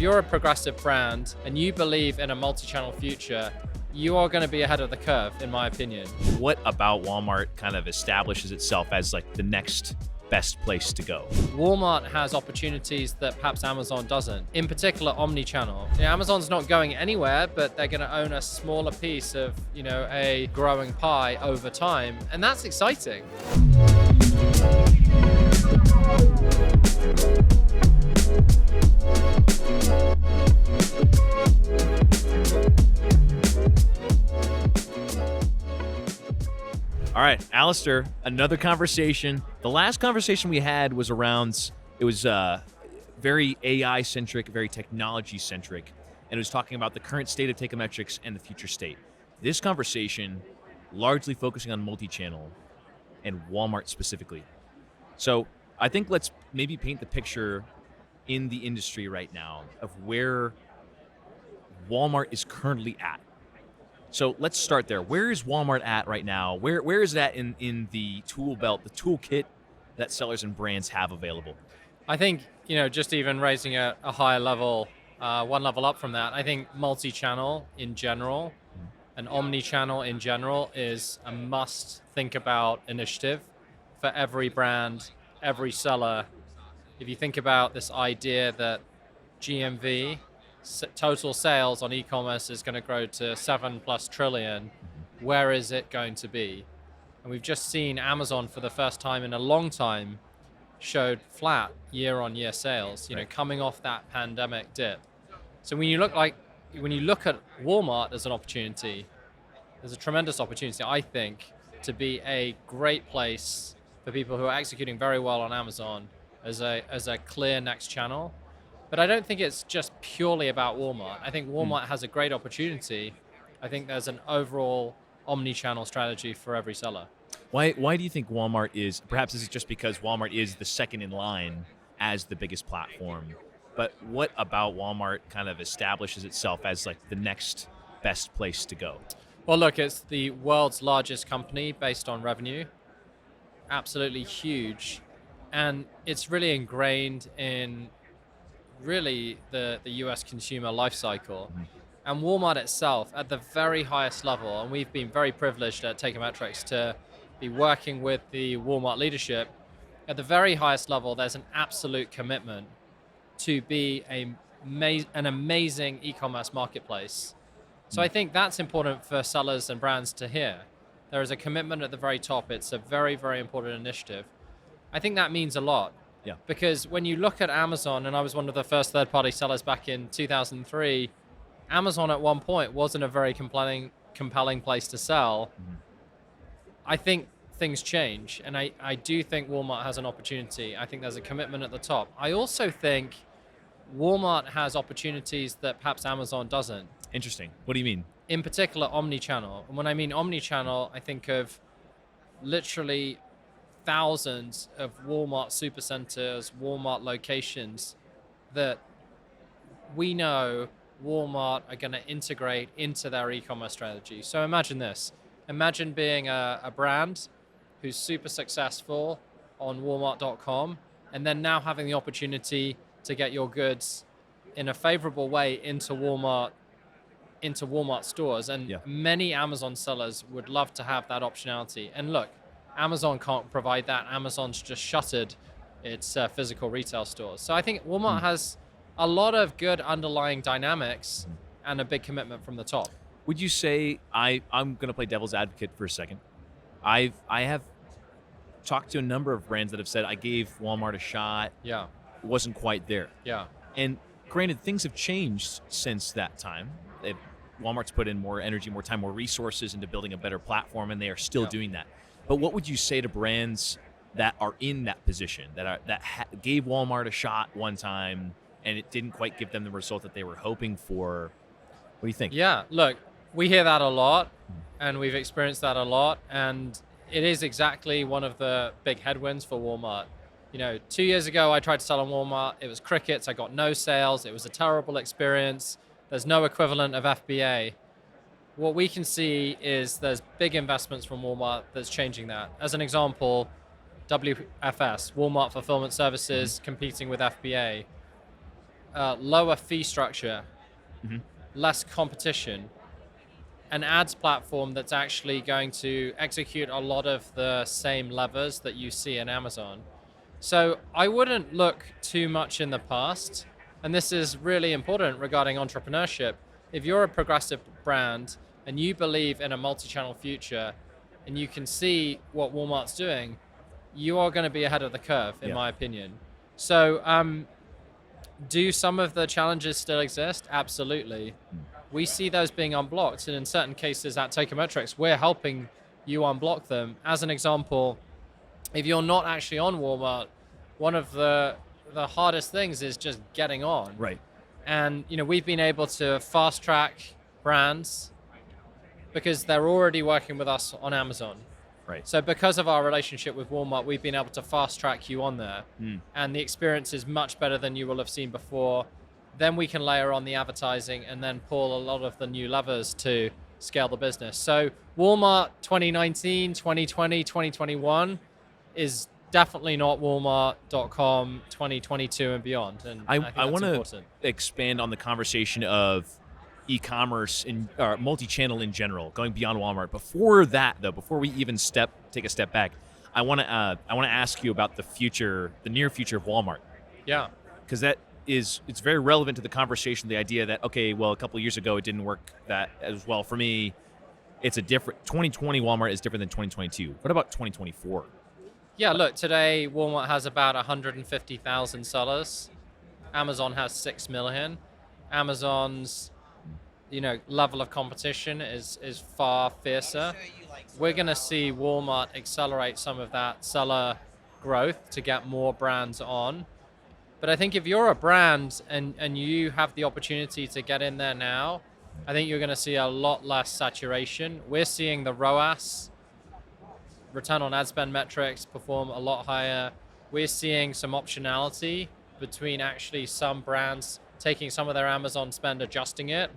if you're a progressive brand and you believe in a multi-channel future, you are going to be ahead of the curve, in my opinion. What about Walmart kind of establishes itself as like the next best place to go? Walmart has opportunities that perhaps Amazon doesn't. In particular, omni-channel. Amazon's not going anywhere, but they're going to own a smaller piece of, a growing pie over time, and that's exciting. All right, Alasdair, another conversation. The last conversation we had was around, it was very AI-centric, very technology-centric, and it was talking about the current state of Teikametrics and the future state. This conversation, largely focusing on multi-channel and Walmart specifically. So I think let's maybe paint the picture in the industry right now of where Walmart is currently at. So let's start there. Where is Walmart at right now? Where is that in the tool belt, the toolkit that sellers and brands have available? I think, just even raising a higher level, one level up from that, I think multi-channel in general and omni-channel in general is a must think about initiative for every brand, every seller. If you think about this idea that GMV, total sales on e-commerce is going to grow to 7+ trillion. Where is it going to be? And we've just seen Amazon for the first time in a long time showed flat year-on-year sales, coming off that pandemic dip. So when you look at Walmart as an opportunity, there's a tremendous opportunity, I think, to be a great place for people who are executing very well on Amazon as a clear next channel. But I don't think it's just purely about Walmart. I think Walmart has a great opportunity. I think there's an overall omni-channel strategy for every seller. Why do you think Walmart is, perhaps this is just because Walmart is the second in line as the biggest platform, but what about Walmart kind of establishes itself as like the next best place to go? Well, look, it's the world's largest company based on revenue. Absolutely huge. And it's really ingrained in really the US consumer life cycle. And Walmart itself at the very highest level, and we've been very privileged at Teikametrics to be working with the Walmart leadership, at the very highest level, there's an absolute commitment to be an amazing e-commerce marketplace. So I think that's important for sellers and brands to hear. There is a commitment at the very top. It's a very, very important initiative. I think that means a lot. Yeah. Because when you look at Amazon, and I was one of the first third-party sellers back in 2003, Amazon at one point wasn't a very compelling place to sell. I think things change, and I do think Walmart has an opportunity. I think there's a commitment at the top. I also think Walmart has opportunities that perhaps Amazon doesn't. Interesting. What do you mean? In particular, omni-channel. And when I mean omni-channel, I think of literally thousands of Walmart supercenters, Walmart locations that we know Walmart are going to integrate into their e-commerce strategy. So imagine this. Imagine being a brand who's super successful on Walmart.com and then now having the opportunity to get your goods in a favorable way into Walmart stores. And many Amazon sellers would love to have that optionality. And look, Amazon can't provide that. Amazon's just shuttered its physical retail stores. So I think Walmart has a lot of good underlying dynamics and a big commitment from the top. Would you say, I'm going to play devil's advocate for a second. I have talked to a number of brands that have said, I gave Walmart a shot. Yeah. It wasn't quite there. Yeah. And granted, things have changed since that time. Walmart's put in more energy, more time, more resources into building a better platform, and they are still doing that. But what would you say to brands that are in that position, that gave Walmart a shot one time, and it didn't quite give them the result that they were hoping for? What do you think? Yeah, look, we hear that a lot, and we've experienced that a lot, and it is exactly one of the big headwinds for Walmart. 2 years ago, I tried to sell on Walmart. It was crickets. I got no sales. It was a terrible experience. There's no equivalent of FBA. What we can see is there's big investments from Walmart that's changing that. As an example, WFS, Walmart Fulfillment Services, competing with FBA. lower fee structure, Mm-hmm. less competition, an ads platform that's actually going to execute a lot of the same levers that you see in Amazon. So I wouldn't look too much in the past. And this is really important regarding entrepreneurship. If you're a progressive brand and you believe in a multi-channel future and you can see what Walmart's doing, you are going to be ahead of the curve, in Yeah. my opinion. So do some of the challenges still exist? Absolutely. We see those being unblocked. And in certain cases at Teikametrics, we're helping you unblock them. As an example, if you're not actually on Walmart, one of the hardest things is just getting on. Right. And we've been able to fast track brands because they're already working with us on Amazon. Right. So because of our relationship with Walmart, we've been able to fast track you on there. And the experience is much better than you will have seen before. Then we can layer on the advertising and then pull a lot of the new levers to scale the business. So Walmart 2019, 2020, 2021 is definitely not Walmart.com 2022 and beyond. And I think I that's want to important. expand on the conversation of e-commerce and multi-channel in general, going beyond Walmart. Before that, though, before we even take a step back, I want to ask you about the near future of Walmart, Yeah. because it's very relevant to the conversation. The idea that, okay, well, a couple of years ago it didn't work that as well for me. It's a different 2020 Walmart is different than 2022. What about 2024? Yeah, look, today Walmart has about 150,000 sellers. Amazon has 6 million. Amazon's level of competition is far fiercer. We're going to see Walmart accelerate some of that seller growth to get more brands on. But I think if you're a brand and you have the opportunity to get in there now, I think you're going to see a lot less saturation. We're seeing the ROAS, return on ad spend metrics, perform a lot higher. We're seeing some optionality between actually some brands taking some of their Amazon spend, adjusting it,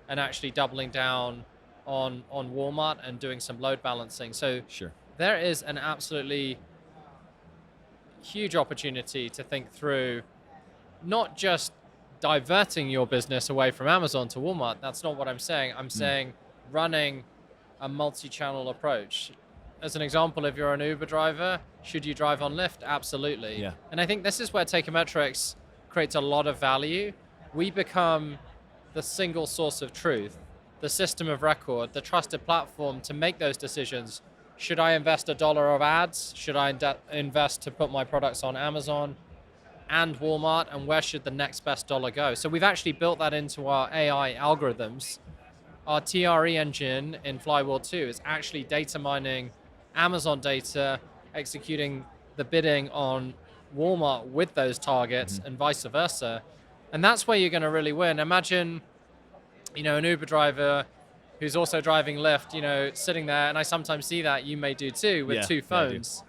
and actually doubling down on Walmart and doing some load balancing. So Sure. there is an absolutely huge opportunity to think through not just diverting your business away from Amazon to Walmart. That's not what I'm saying. I'm saying running a multi-channel approach. As an example, if you're an Uber driver, should you drive on Lyft? Absolutely. Yeah. And I think this is where Teikametrics creates a lot of value. We become the single source of truth, the system of record, the trusted platform to make those decisions. Should I invest $1 of ads? Should I invest to put my products on Amazon and Walmart? And where should the next best dollar go? So we've actually built that into our AI algorithms. Our TRE engine in Flywheel 2 is actually data mining Amazon data, executing the bidding on Walmart with those targets and vice versa. And that's where you're going to really win. Imagine, an Uber driver who's also driving Lyft, sitting there, and I sometimes see that, you may do too, with two phones.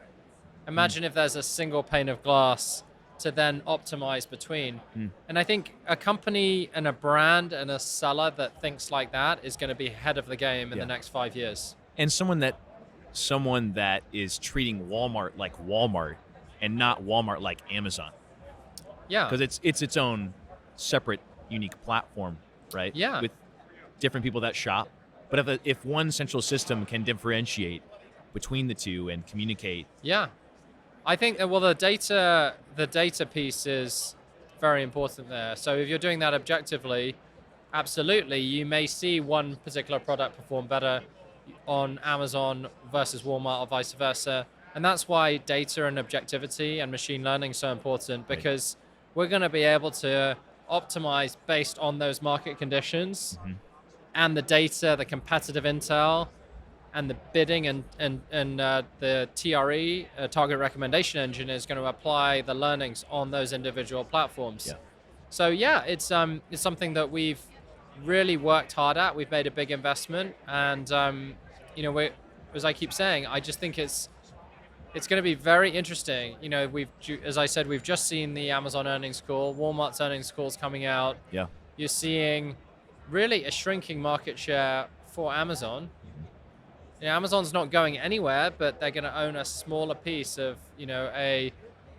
Imagine if there's a single pane of glass to then optimize between. And I think a company and a brand and a seller that thinks like that is going to be ahead of the game in the next 5 years. And someone that is treating Walmart like Walmart and not Walmart like Amazon. Yeah. Because it's its own separate, unique platform, right? Yeah. With different people that shop. But if one central system can differentiate between the two and communicate. Yeah. I think that, the data piece is very important there. So if you're doing that objectively, absolutely, you may see one particular product perform better on Amazon versus Walmart or vice versa. And that's why data and objectivity and machine learning is so important, because we're going to be able to optimize based on those market conditions and the data, the competitive intel, and the bidding and the TRE, target recommendation engine, is going to apply the learnings on those individual platforms. So it's something that we've really worked hard at. We've made a big investment, and as I keep saying, I just think it's going to be very interesting. As I said, we've just seen the Amazon earnings call, Walmart's earnings calls coming out. Yeah. You're seeing really a shrinking market share for Amazon. Amazon's not going anywhere, but they're going to own a smaller piece of, a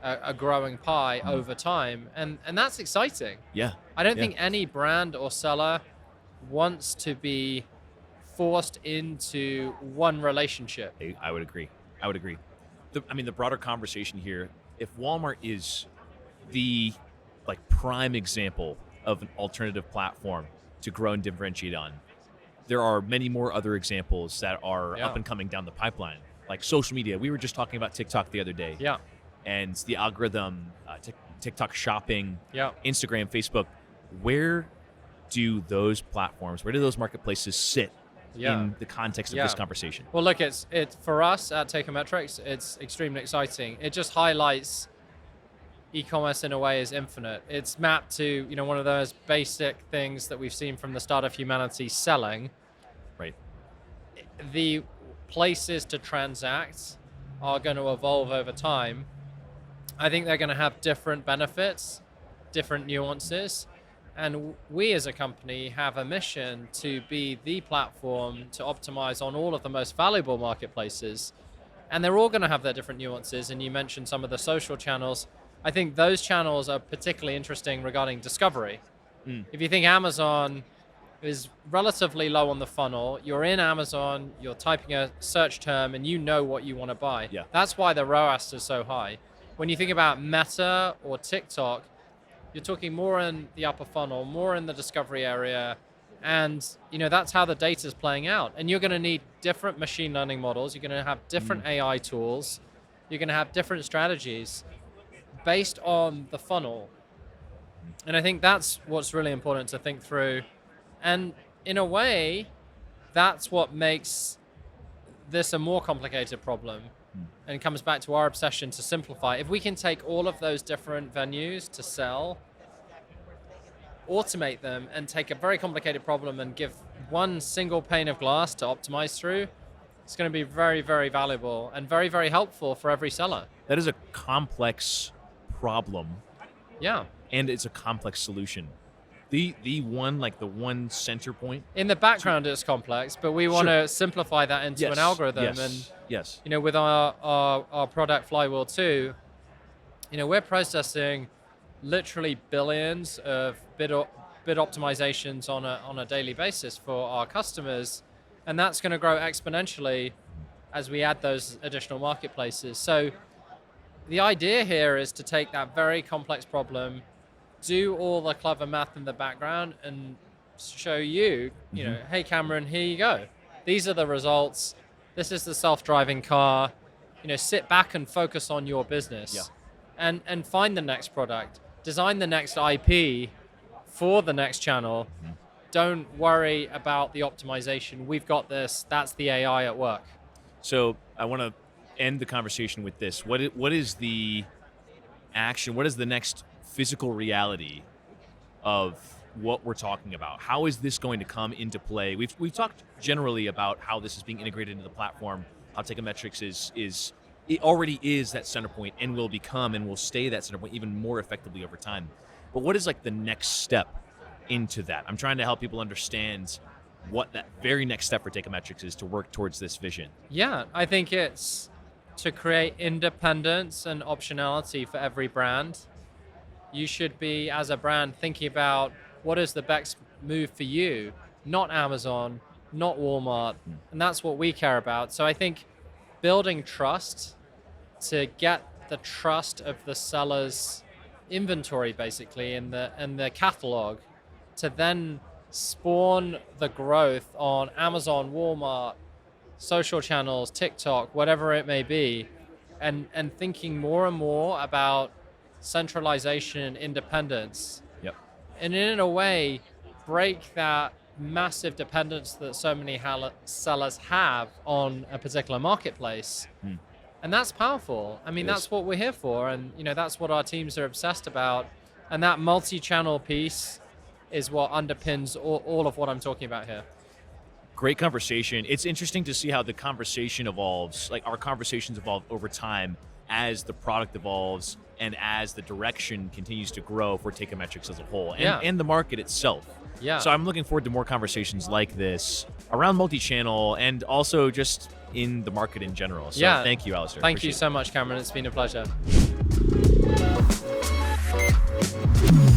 a growing pie over time, and that's exciting. Yeah. I don't think any brand or seller wants to be forced into one relationship. I would agree. The broader conversation here, if Walmart is the prime example of an alternative platform to grow and differentiate on, there are many more other examples that are up and coming down the pipeline, like social media. We were just talking about TikTok the other day. Yeah. And the algorithm, TikTok shopping, Yeah. Instagram, Facebook. Where do those platforms, where do those marketplaces sit in the context of this conversation? Well, look, it's for us at Teikametrics, it's extremely exciting. It just highlights e-commerce in a way is infinite. It's mapped to, one of those basic things that we've seen from the start of humanity, selling. Right. The places to transact are going to evolve over time. I think they're going to have different benefits, different nuances. And we as a company have a mission to be the platform to optimize on all of the most valuable marketplaces. And they're all going to have their different nuances. And you mentioned some of the social channels. I think those channels are particularly interesting regarding discovery. If you think Amazon is relatively low on the funnel, you're in Amazon, you're typing a search term, and you know what you want to buy. Yeah. That's why the ROAS is so high. When you think about Meta or TikTok, you're talking more in the upper funnel, more in the discovery area, and that's how the data is playing out. And you're going to need different machine learning models. You're going to have different AI tools. You're going to have different strategies based on the funnel. And I think that's what's really important to think through. And in a way, that's what makes this a more complicated problem. And it comes back to our obsession to simplify. If we can take all of those different venues to sell, automate them, and take a very complicated problem and give one single pane of glass to optimize through, it's going to be very, very valuable and very, very helpful for every seller. That is a complex problem. Yeah. And it's a complex solution. The one center point. In the background, it's complex, but we want to simplify that into an algorithm. Yes. And with our product Flywheel 2, we're processing literally billions of bid optimizations on a daily basis for our customers, and that's going to grow exponentially as we add those additional marketplaces. So the idea here is to take that very complex problem, do all the clever math in the background, and show you, hey, Cameron, here you go. These are the results. This is the self-driving car. Sit back and focus on your business, and find the next product, design the next IP for the next channel. Don't worry about the optimization. We've got this. That's the AI at work. So I want to end the conversation with this. What is the action? What is the next physical reality of what we're talking about? How is this going to come into play? We've talked generally about how this is being integrated into the platform, how Teikametrics it already is that center point and will become and will stay that center point even more effectively over time. But what is the next step into that? I'm trying to help people understand what that very next step for Teikametrics is to work towards this vision. Yeah, I think it's to create independence and optionality for every brand. You should be, as a brand, thinking about what is the best move for you, not Amazon, not Walmart, and that's what we care about. So I think building trust to get the trust of the seller's inventory, basically, in the catalog, to then spawn the growth on Amazon, Walmart, social channels, TikTok, whatever it may be, and thinking more and more about centralization and independence. Yep. And in a way, break that massive dependence that so many sellers have on a particular marketplace. And that's powerful. I mean, that's what we're here for. And, that's what our teams are obsessed about. And that multi-channel piece is what underpins all of what I'm talking about here. Great conversation. It's interesting to see how the conversation evolves, our conversations evolve over time as the product evolves and as the direction continues to grow for Teikametrics as a whole and the market itself. Yeah. So I'm looking forward to more conversations like this around multi-channel and also just in the market in general. So thank you, Alasdair. Thank you so much, Cameron. It's been a pleasure. soon.